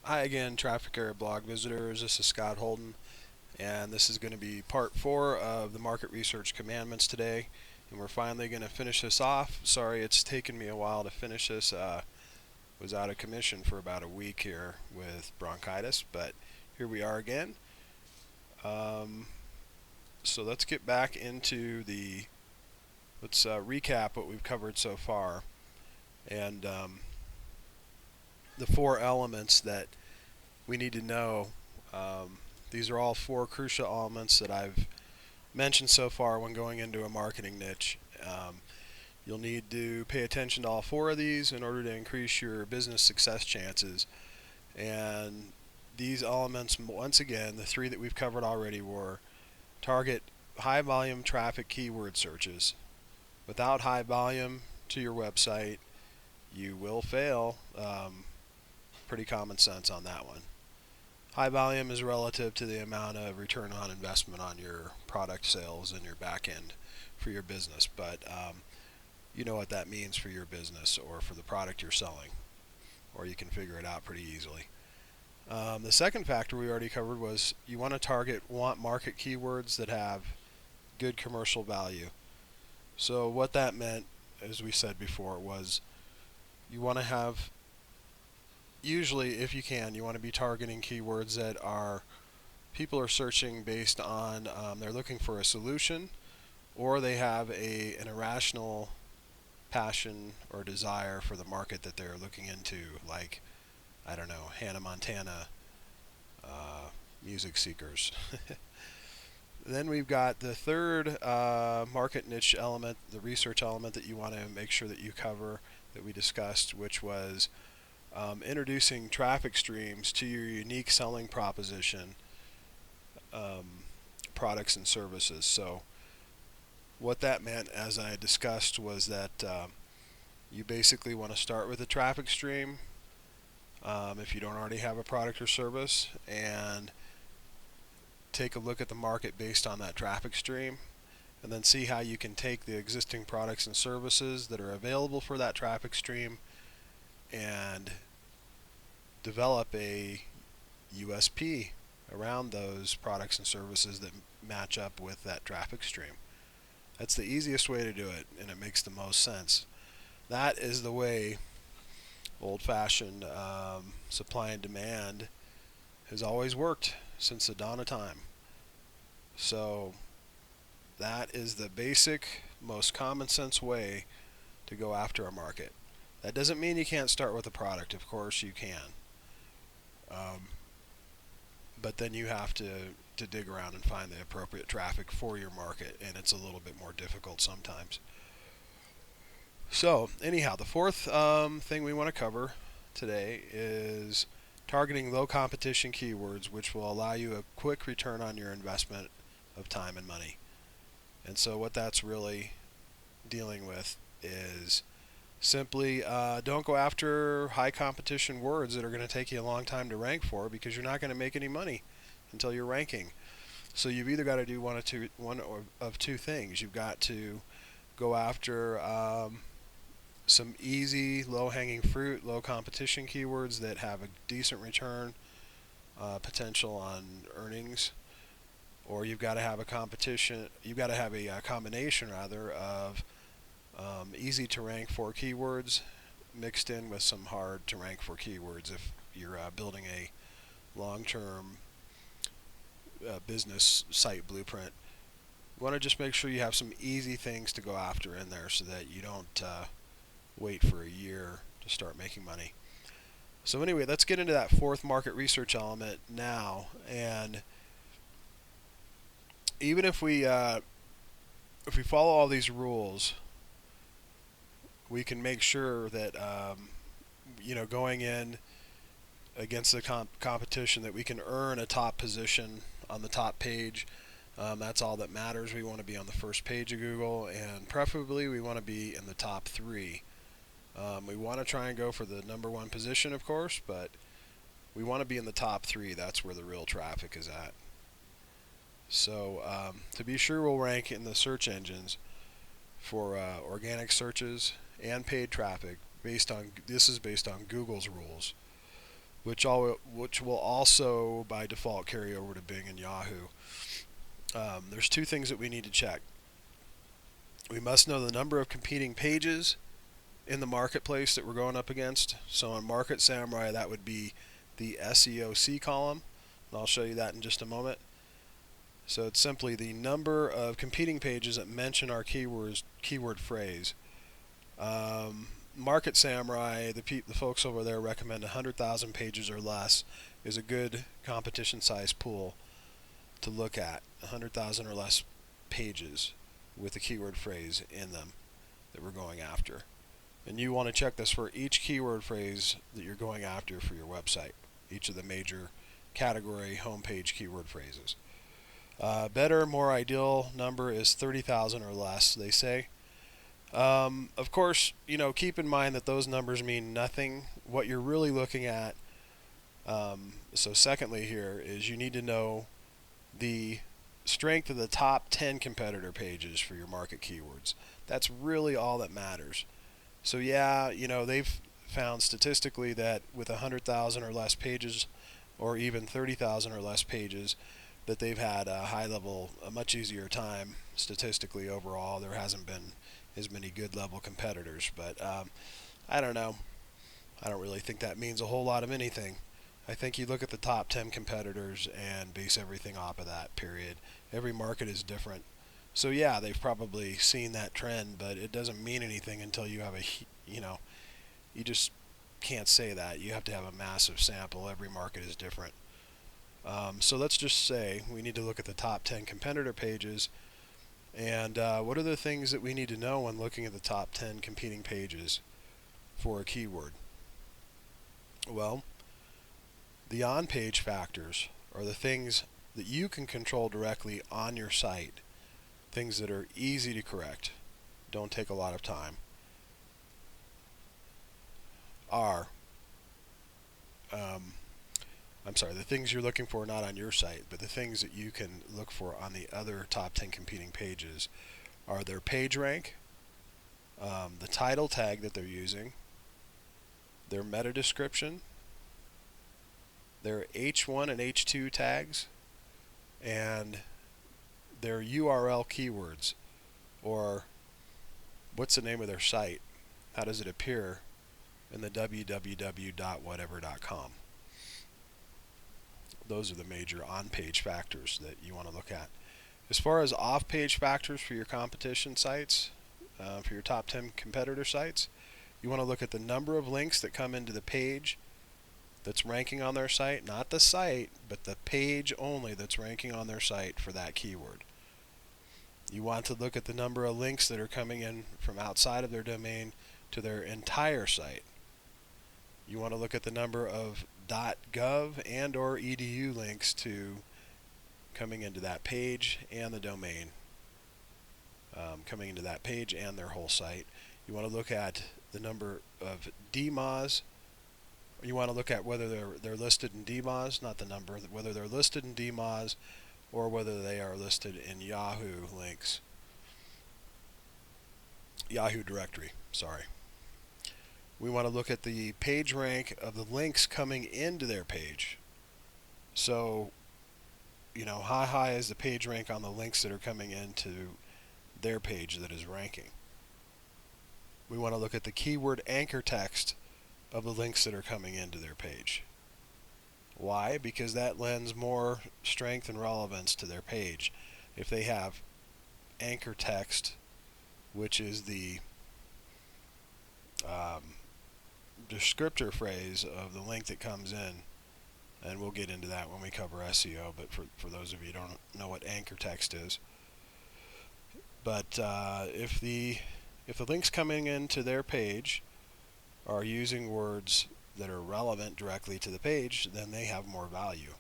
Hi again, Traffic Area Blog visitors. This is Scott Holden, and this is going to be part 4 of the Market Research Commandments today. And we're finally going to finish this off. Sorry it's taken me a while to finish this. Was out of commission for about a week here with bronchitis, but here we are again. Um, so let's get back into let's recap what we've covered so far. And the 4 elements that we need to know. Um, these are all 4 crucial elements that I've mentioned so far when going into a marketing niche. You'll need to pay attention to all 4 of these in order to increase your business success chances. And these elements, once again, the 3 that we've covered already were target high volume traffic keyword searches. Without high volume to your website, you will fail. Pretty common sense on that one. High volume is relative to the amount of return on investment on your product sales and your back end for your business, but you know what that means for your business or for the product you're selling, or you can figure it out pretty easily. The second factor we already covered was you want to target market keywords that have good commercial value. So what that meant, as we said before, was you want to have, usually if you can, you want to be targeting keywords that are people are searching based on they're looking for a solution, or they have an irrational passion or desire for the market that they're looking into, like, I don't know, Hannah Montana music seekers. Then we've got the third market niche element, the research element that you want to make sure that you cover that we discussed, which was introducing traffic streams to your unique selling proposition, products and services. So what that meant, as I discussed, was that you basically want to start with a traffic stream if you don't already have a product or service, and take a look at the market based on that traffic stream, and then see how you can take the existing products and services that are available for that traffic stream and develop a USP around those products and services that match up with that traffic stream. That's the easiest way to do it, and it makes the most sense. That is the way old-fashioned supply and demand has always worked since the dawn of time. So that is the basic, most common sense way to go after a market. That doesn't mean you can't start with a product. Of course you can. But then you have to dig around and find the appropriate traffic for your market, and it's a little bit more difficult sometimes. So anyhow, the fourth thing we want to cover today is targeting low competition keywords, which will allow you a quick return on your investment of time and money. And so what that's really dealing with is simply don't go after high competition words that are going to take you a long time to rank for, because you're not going to make any money until you're ranking. So you've either got to do one of two things. You've got to go after some easy, low-hanging fruit, low competition keywords that have a decent return potential on earnings, or you've got to have a competition. You've got to have a combination rather of easy to rank for keywords mixed in with some hard to rank for keywords if you're building a long-term business site blueprint. You want to just make sure you have some easy things to go after in there so that you don't wait for a year to start making money. So anyway, let's get into that fourth market research element now. And even if we follow all these rules, we can make sure that going in against the competition, that we can earn a top position on the top page. That's all that matters. We want to be on the first page of Google, and preferably we want to be in the top 3. We want to try and go for the #1 position, of course, but we want to be in the top 3. That's where the real traffic is at. So to be sure, we'll rank in the search engines for organic searches and paid traffic. This is based on Google's rules. which will also by default carry over to Bing and Yahoo. There's two things that we need to check. We must know the number of competing pages in the marketplace that we're going up against. So on Market Samurai, that would be the SEOC column, and I'll show you that in just a moment. So it's simply the number of competing pages that mention our keyword phrase. Market Samurai, the folks over there recommend 100,000 pages or less is a good competition size pool to look at. 100,000 or less pages with a keyword phrase in them that we're going after. And you want to check this for each keyword phrase that you're going after for your website, each of the major category homepage keyword phrases. Better, more ideal number is 30,000 or less, they say. Of course, keep in mind that those numbers mean nothing. What you're really looking at, so secondly here, is you need to know the strength of the top 10 competitor pages for your market keywords. That's really all that matters. So yeah, they've found statistically that with 100,000 or less pages, or even 30,000 or less pages, that they've had a much easier time statistically overall. There hasn't been as many good level competitors, but I don't know. I don't really think that means a whole lot of anything. I think you look at the top 10 competitors and base everything off of that, period. Every market is different. So yeah, they've probably seen that trend, but it doesn't mean anything until you have you just can't say that. You have to have a massive sample. Every market is different. So let's just say we need to look at the top 10 competitor pages, and what are the things that we need to know when looking at the top 10 competing pages for a keyword? Well, the on-page factors are the things that you can control directly on your site, things that are easy to correct, don't take a lot of time, are the things you're looking for not on your site, but the things that you can look for on the other top 10 competing pages are their page rank, the title tag that they're using, their meta description, their H1 and H2 tags, and their URL keywords, or what's the name of their site, how does it appear in the www.whatever.com. Those are the major on-page factors that you want to look at. As far as off-page factors for your competition sites, for your top 10 competitor sites, you want to look at the number of links that come into the page that's ranking on their site, not the site, but the page only that's ranking on their site for that keyword. You want to look at the number of links that are coming in from outside of their domain to their entire site. You want to look at the number of .gov and or .edu links to coming into that page and the domain, coming into that page and their whole site. You want to look at the number of DMOZ. You want to look at whether they're listed in DMOZ, not the number, whether they're listed in DMOZ or whether they are listed in Yahoo links. Yahoo directory, sorry. We want to look at the page rank of the links coming into their page. So, how high is the page rank on the links that are coming into their page that is ranking? We want to look at the keyword anchor text of the links that are coming into their page. Why? Because that lends more strength and relevance to their page. If they have anchor text, which is the descriptor phrase of the link that comes in, and we'll get into that when we cover SEO, but for those of you who don't know what anchor text is. But if the links coming into their page are using words that are relevant directly to the page, then they have more value.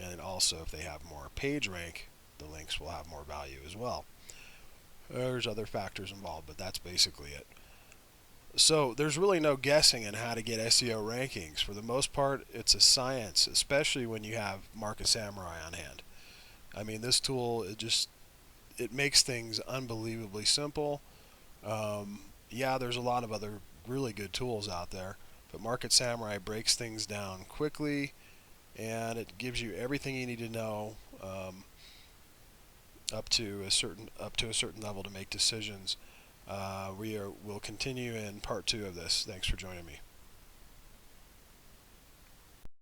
And also, if they have more page rank, the links will have more value as well. There's other factors involved, but that's basically it. So there's really no guessing in how to get SEO rankings. For the most part, it's a science, especially when you have Market Samurai on hand. I mean, this tool, it makes things unbelievably simple. Yeah, there's a lot of other really good tools out there, but Market Samurai breaks things down quickly, and it gives you everything you need to know up to a certain level to make decisions. We'll continue in part 2 of this. Thanks for joining me.